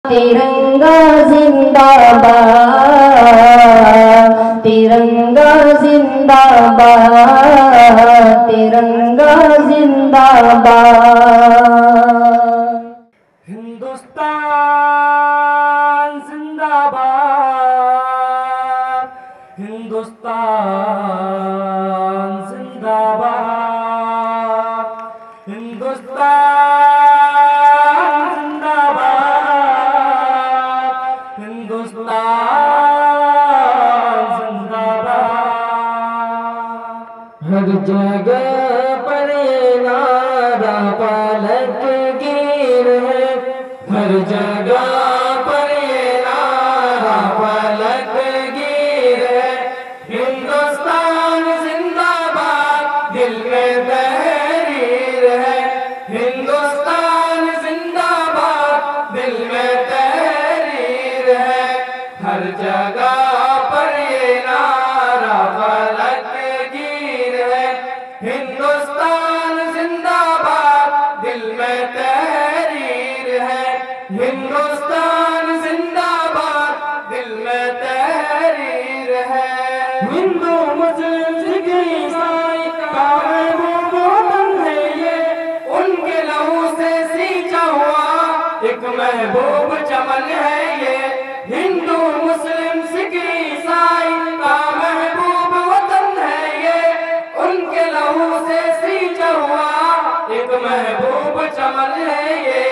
तिरंगा जिंदाबाद, तिरंगा जिंदाबाद, तिरंगा जिंदाबाद। हिंदुस्तान जिंदाबाद, हिंदुस्तान जिंदाबाद, हिंदुस्तान जिंदाबाद, हिंदुस्तान जिंदाबाद। हर जगह पर ये नारा पलटगीर है, हर जगह पर ये नारा पलटगीर है। हिंदुस्तान जिंदाबाद दिल में तहरीर है, हिंदुस्तान जिंदाबाद दिल में तहरीर है। हर जगह पर ये नारा पलटगीर है, हिंदुस्तान जिंदाबाद दिल में तहरीर है, हिंदुस्तान जिंदाबाद दिल में तहरीर है। हिंदू मुस्लिम सिख ईसाई का महबूब वतन है ये, उनके लहू से सींचा हुआ एक महबूब चमन है ये। हिंदू मुस्लिम सिख ईसाई का महबूब वतन है ये, उनके लहू से सींचा हुआ एक महबूब चमन है ये।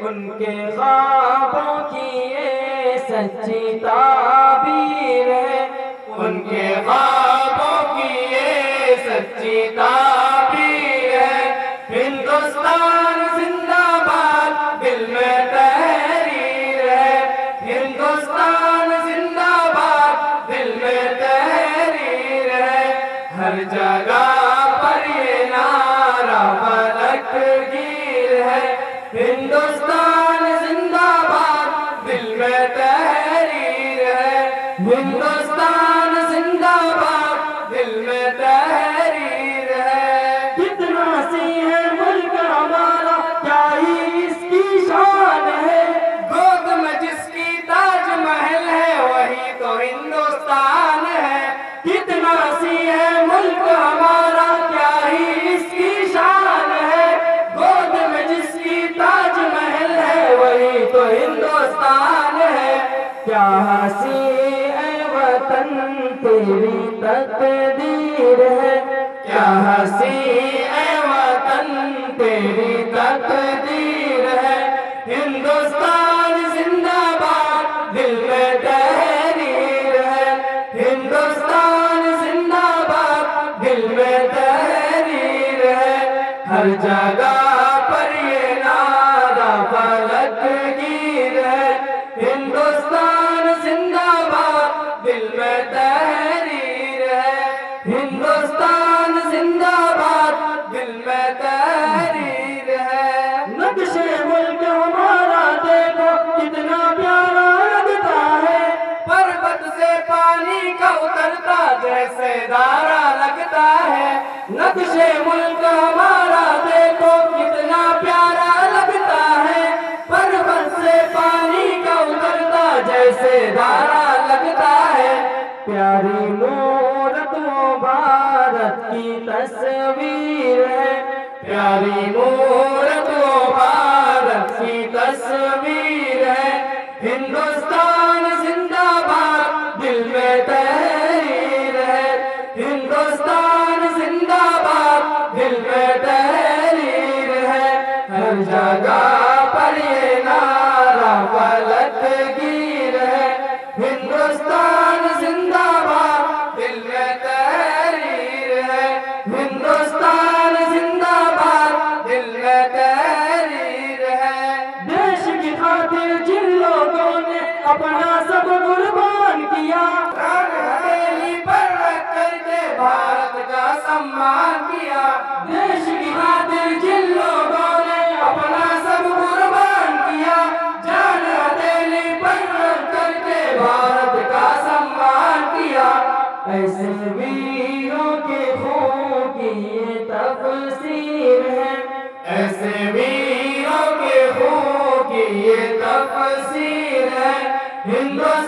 उनके ख्वाबों की ये सच्ची ताबीर है, उनके ख्वाबों की ये सच्ची ताबीर है। हिंदुस्तान जिंदाबाद दिल में तहरीर है, हिंदुस्तान जिंदाबाद दिल में तहरीर है। हर जगह पर ये नारा पलटगीर है, हिंदुस्तान जिंदाबाद दिल में तहरीर है, हिंदुस्तान जिंदाबाद दिल में तहरीर है। कितना सी है मुल्क हमारा, क्या ही इसकी शान है, गोद में जिसकी ताजमहल है वही तो हिंदुस्तान है। कितना सी है मुल्क हमारा, क्या ही इसकी शान है, गोद में जिसकी ताजमहल है वही तो हिंदुस्तान है। क्या हंसी है वतन तेरी तकदीर है, क्या हंसी है वतन तेरी तकदीर है। हिंदुस्तान जिंदाबाद दिल में तहरीर है, हिंदुस्तान जिंदाबाद दिल में तहरीर है। हर जगह पर ये नारा पलटगीर है, हिंदुस्तान जिंदाबाद दिल में तहरीर है, हिंदुस्तान जिंदाबाद दिल में तहरीर है। नक्शे मुल्क हमारा देखो कितना प्यारा लगता है, पर्वत से पानी का उतरता जैसे धारा लगता है। नक्शे मुल्क हमारा देखो कितना प्यारा लगता है, पर्वत से पानी का उतरता जैसे धारा लगता है। प्यारी मूरत वो भारत की तस्वीर है, प्यारी मूरत वो भारत की तस्वीर है। हिंदुस्तान जिंदाबाद दिल में तहरीर है, हिंदुस्तान जिंदाबाद दिल में तहरीर है। हर जगह पर ये नारा पलटगीर है, हिंदुस्तान जिंदाबाद दिल में तहरीर है, हिंदुस्तान जिंदाबाद दिल में तहरीर है। देश की खातिर जिन लोगों ने अपना सब कुर्बान किया, हथेली पर रख करके भारत का सम्मान किया। देश की खातिर जिन लोगों ने अपना सब कुर्बान किया, जान हथेली पर रख करके भारत का सम्मान किया। ऐसे वीरों के खून की ये तफसीर है, ऐसे वीरों के खून की ये तफसीर है हिंदुस्तान